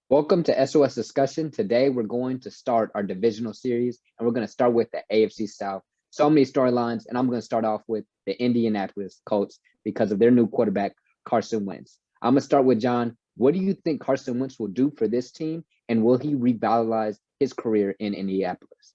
Welcome to SOS Discussion. Today, we're going to start our divisional series, and we're going to start with the AFC South. So many storylines, and I'm going to start off with the Indianapolis Colts because of their new quarterback, Carson Wentz. I'm going to start with John. What do you think Carson Wentz will do for this team, and will he revitalize his career in Indianapolis?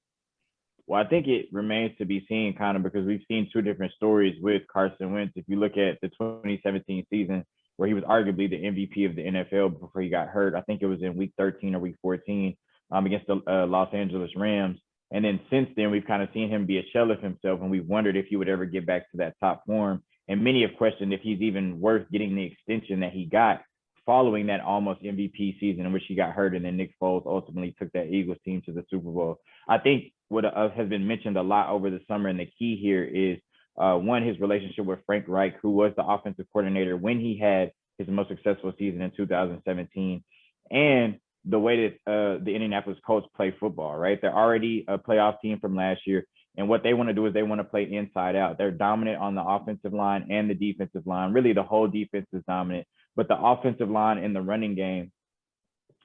Well, I think it remains to be seen kind of because we've seen two different stories with Carson Wentz. If you look at the 2017 season, where he was arguably the MVP of the NFL before he got hurt, I think it was in week 13 or week 14 against the Los Angeles Rams. And then since then, we've kind of seen him be a shell of himself, and we've wondered if he would ever get back to that top form. And many have questioned if he's even worth getting the extension that he got following that almost MVP season in which he got hurt, and then Nick Foles ultimately took that Eagles team to the Super Bowl. I think what has been mentioned a lot over the summer, and the key here is one, his relationship with Frank Reich, who was the offensive coordinator when he had his most successful season in 2017, and the way that the Indianapolis Colts play football, right? They're already a playoff team from last year, and what they want to do is they want to play inside out. They're dominant on the offensive line and the defensive line. Really, the whole defense is dominant, but the offensive line in the running game,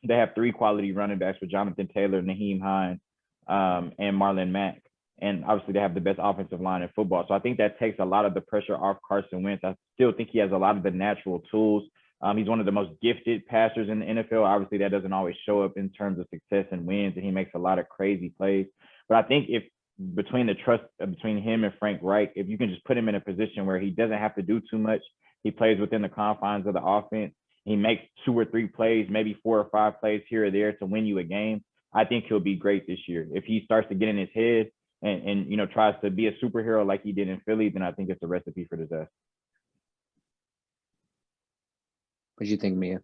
they have three quality running backs with Jonathan Taylor, Naheem Hines, and Marlon Mack. And obviously, they have the best offensive line in football. So I think that takes a lot of the pressure off Carson Wentz. I still think he has a lot of the natural tools. He's one of the most gifted passers in the NFL. Obviously, that doesn't always show up in terms of success and wins, and he makes a lot of crazy plays. But I think if between the trust between him and Frank Reich, if you can just put him in a position where he doesn't have to do too much, he plays within the confines of the offense. He makes 2 or 3 plays, maybe 4 or 5 plays here or there to win you a game. I think he'll be great this year. If he starts to get in his head and tries to be a superhero like he did in Philly, then I think it's a recipe for disaster. What do you think, Mia?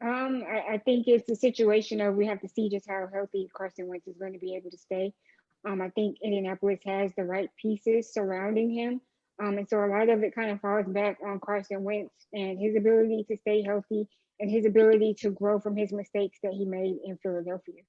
I think it's a situation of we have to see just how healthy Carson Wentz is going to be able to stay. I think Indianapolis has the right pieces surrounding him. And so a lot of it kind of falls back on Carson Wentz and his ability to stay healthy and his ability to grow from his mistakes that he made in Philadelphia.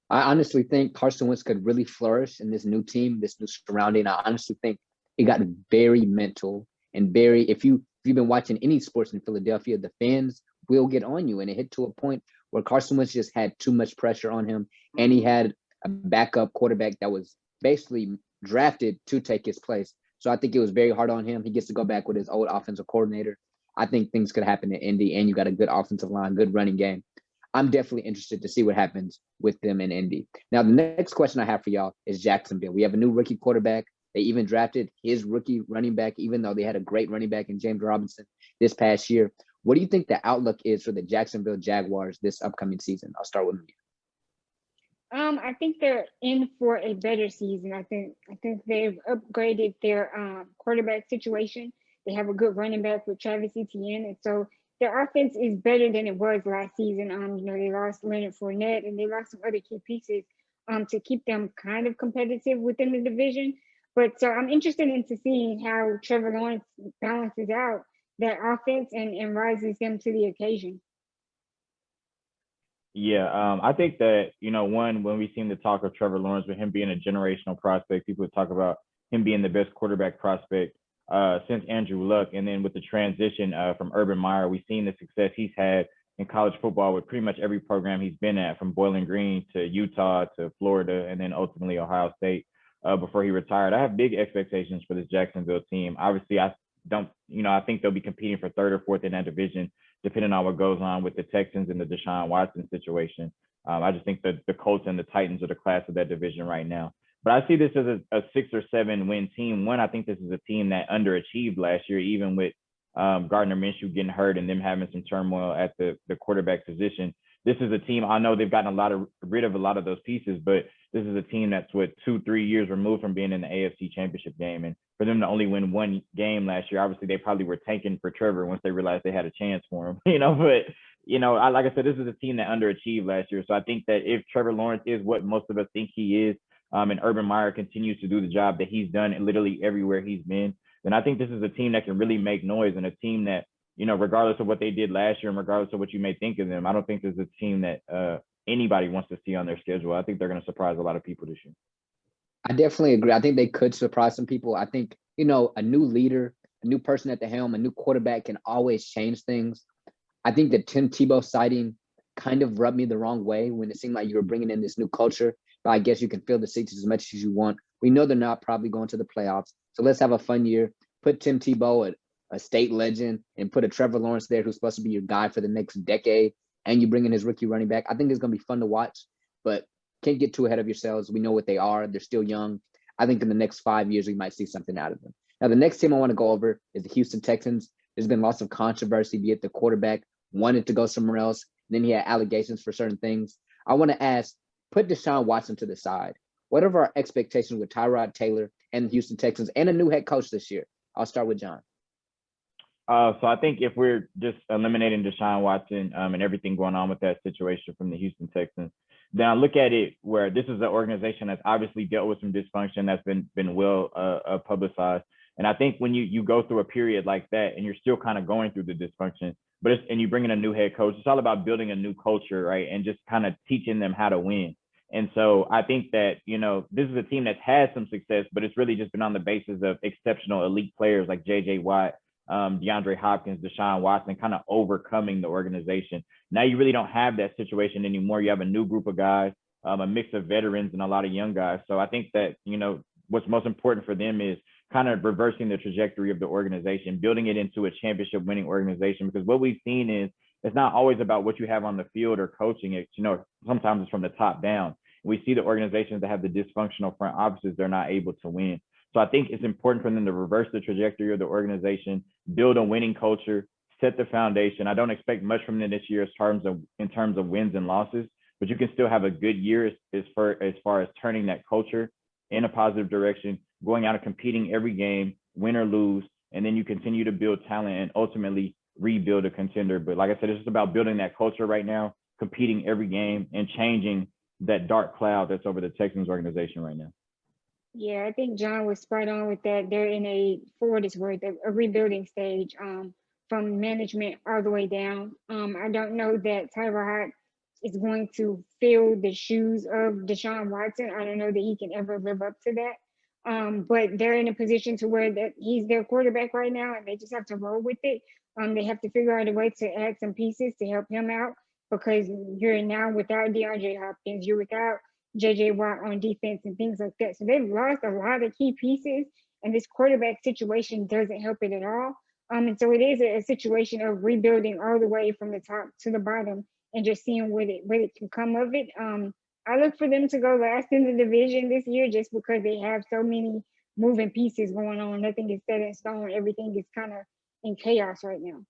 I honestly think Carson Wentz could really flourish in this new team, this new surrounding. I honestly think it got very mental and very. If you've been watching any sports in Philadelphia, the fans will get on you, and it hit to a point where Carson Wentz just had too much pressure on him, and he had a backup quarterback that was basically drafted to take his place. So I think it was very hard on him. He gets to go back with his old offensive coordinator. I think things could happen in Indy, and you got a good offensive line, good running game. I'm definitely interested to see what happens with them in Indy. Now, the next question I have for y'all is Jacksonville. We have a new rookie quarterback. They even drafted his rookie running back, even though they had a great running back in James Robinson this past year. What do you think the outlook is for the Jacksonville Jaguars this upcoming season? I'll start with you. I think they're in for a better season. I think they've upgraded their quarterback situation. They have a good running back with Travis Etienne, and so their offense is better than it was last season. They lost Leonard Fournette and they lost some other key pieces to keep them kind of competitive within the division. But so I'm interested into seeing how Trevor Lawrence balances out that offense and rises them to the occasion. Yeah, I think that, one, when we seem to talk of Trevor Lawrence, with him being a generational prospect, people would talk about him being the best quarterback prospect since Andrew Luck. And then with the transition from Urban Meyer, we've seen the success he's had in college football with pretty much every program he's been at, from Bowling Green to Utah to Florida, and then ultimately Ohio State before he retired. I have big expectations for this Jacksonville team. Obviously, I think they'll be competing for 3rd or 4th in that division, depending on what goes on with the Texans and the Deshaun Watson situation. I just think that the Colts and the Titans are the class of that division right now. But I see this as a 6 or 7 win team. One, I think this is a team that underachieved last year, even with Gardner Minshew getting hurt and them having some turmoil at the quarterback position. This is a team, I know they've gotten rid of a lot of those pieces, but this is a team that's 2-3 years removed from being in the AFC Championship game. And for them to only win 1 game last year, obviously they probably were tanking for Trevor once they realized they had a chance for him, but like I said, this is a team that underachieved last year. So I think that if Trevor Lawrence is what most of us think he is, and Urban Meyer continues to do the job that he's done literally everywhere he's been, then I think this is a team that can really make noise, and a team that, regardless of what they did last year and regardless of what you may think of them, I don't think there's a team that anybody wants to see on their schedule. I think they're going to surprise a lot of people this year. I definitely agree. I think they could surprise some people. I think, a new leader, a new person at the helm, a new quarterback can always change things. I think that Tim Tebow sighting kind of rubbed me the wrong way when it seemed like you were bringing in this new culture. But I guess you can fill the seats as much as you want. We know they're not probably going to the playoffs. So let's have a fun year. Put Tim Tebow, a state legend, and put a Trevor Lawrence there who's supposed to be your guy for the next decade. And you bring in his rookie running back. I think it's going to be fun to watch, but can't get too ahead of yourselves. We know what they are. They're still young. I think in the next 5 years, we might see something out of them. Now, the next team I want to go over is the Houston Texans. There's been lots of controversy, be it the quarterback wanted to go somewhere else. Then he had allegations for certain things. I want to ask, put Deshaun Watson to the side. What are our expectations with Tyrod Taylor and the Houston Texans and a new head coach this year? I'll start with John. So I think if we're just eliminating Deshaun Watson and everything going on with that situation from the Houston Texans, then I look at it where this is an organization that's obviously dealt with some dysfunction that's been well publicized. And I think when you go through a period like that and you're still kind of going through the dysfunction, and you bring in a new head coach, it's all about building a new culture, right? And just kind of teaching them how to win. And so I think that, this is a team that's had some success, but it's really just been on the basis of exceptional elite players like J.J. Watt, DeAndre Hopkins, Deshaun Watson, kind of overcoming the organization. Now you really don't have that situation anymore. You have a new group of guys, a mix of veterans and a lot of young guys. So I think that, what's most important for them is kind of reversing the trajectory of the organization, building it into a championship winning organization, because what we've seen is it's not always about what you have on the field or coaching. It's, sometimes it's from the top down. We see the organizations that have the dysfunctional front offices, they're not able to win. So I think it's important for them to reverse the trajectory of the organization, build a winning culture, set the foundation. I don't expect much from them this year in terms of wins and losses, but you can still have a good year as far as turning that culture in a positive direction, going out and competing every game, win or lose, and then you continue to build talent and ultimately rebuild a contender. But like I said, it's just about building that culture right now, competing every game, and changing that dark cloud that's over the Texans organization right now. Yeah, I think John was spot on with that. They're in for what it's worth, a rebuilding stage from management all the way down. I don't know that Tyrod is going to fill the shoes of Deshaun Watson. I don't know that he can ever live up to that. But they're in a position to where that he's their quarterback right now, and they just have to roll with it. They have to figure out a way to add some pieces to help him out, because you're now without DeAndre Hopkins, you're without J.J. Watt on defense and things like that. So they've lost a lot of key pieces, and this quarterback situation doesn't help it at all. And so it is a situation of rebuilding all the way from the top to the bottom and just seeing what it can come of it. I look for them to go last in the division this year just because they have so many moving pieces going on. Nothing is set in stone. Everything is kind of in chaos right now.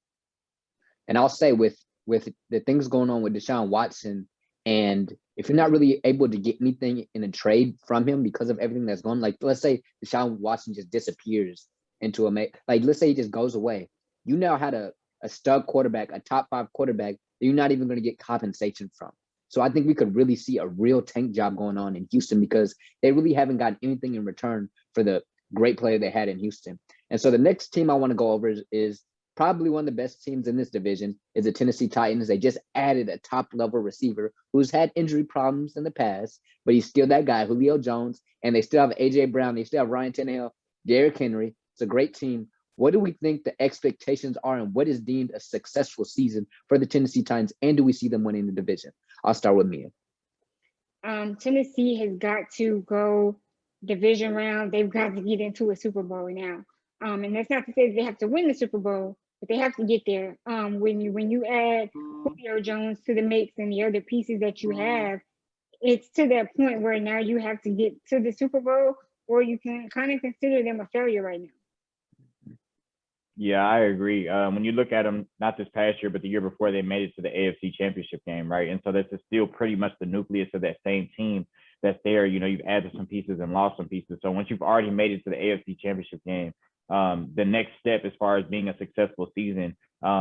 And I'll say with the things going on with Deshaun Watson, and if you're not really able to get anything in a trade from him because of everything that's going on, like let's say Deshaun Watson just disappears into let's say he just goes away. You now had a stud quarterback, a top 5 quarterback that you're not even going to get compensation from. So I think we could really see a real tank job going on in Houston because they really haven't gotten anything in return for the great player they had in Houston. And so the next team I want to go over is probably one of the best teams in this division is the Tennessee Titans. They just added a top-level receiver who's had injury problems in the past, but he's still that guy, Julio Jones, and they still have A.J. Brown. They still have Ryan Tannehill, Derrick Henry. It's a great team. What do we think the expectations are, and what is deemed a successful season for the Tennessee Titans, and do we see them winning the division? I'll start with Mia. Tennessee has got to go division round. They've got to get into a Super Bowl now. And that's not to say they have to win the Super Bowl, but they have to get there. When you add Julio Jones to the mix and the other pieces that you have, it's to that point where now you have to get to the Super Bowl, or you can kind of consider them a failure right now. Yeah, I agree. When you look at them, not this past year, but the year before, they made it to the AFC Championship game, right? And so this is still pretty much the nucleus of that same team that's there. You've added some pieces and lost some pieces. So once you've already made it to the AFC Championship game, the next step as far as being a successful season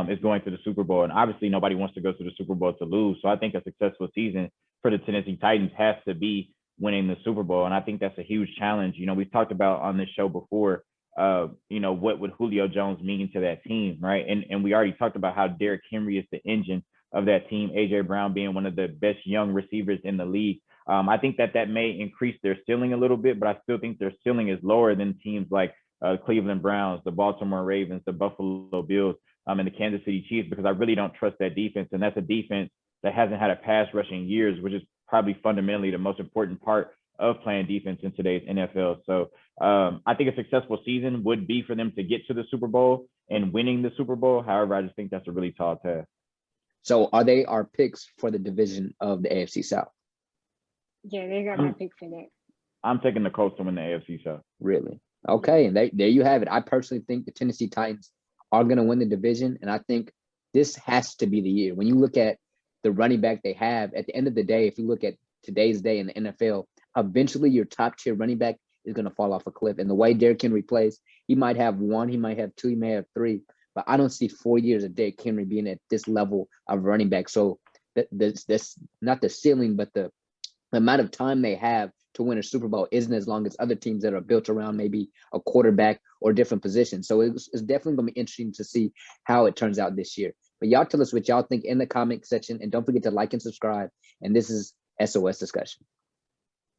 is going to the Super Bowl. And obviously nobody wants to go to the Super Bowl to lose. So I think a successful season for the Tennessee Titans has to be winning the Super Bowl. And I think that's a huge challenge. We've talked about on this show before, what would Julio Jones mean to that team, right? And we already talked about how Derrick Henry is the engine of that team, A.J. Brown being one of the best young receivers in the league. I think that may increase their ceiling a little bit, but I still think their ceiling is lower than teams like Cleveland Browns, the Baltimore Ravens, the Buffalo Bills, and the Kansas City Chiefs, because I really don't trust that defense. And that's a defense that hasn't had a pass rush in years, which is probably fundamentally the most important part of playing defense in today's NFL. So I think a successful season would be for them to get to the Super Bowl and winning the Super Bowl. However, I just think that's a really tall task. So are they our picks for the division of the AFC South? Yeah, they got my pick for that. I'm taking the Colts to win the AFC South. Really? Okay, and there you have it. I personally think the Tennessee Titans are going to win the division, and I think this has to be the year. When you look at the running back they have, at the end of the day, if you look at today's day in the NFL, eventually your top-tier running back is going to fall off a cliff. And the way Derrick Henry plays, he might have one, he might have two, he may have three, but I don't see 4 years of Derrick Henry being at this level of running back. So that's not the ceiling, but the amount of time they have to win a Super Bowl isn't as long as other teams that are built around maybe a quarterback or different positions. So it's definitely going to be interesting to see how it turns out this year. But y'all tell us what y'all think in the comment section, and don't forget to like and subscribe. And this is SOS Discussion.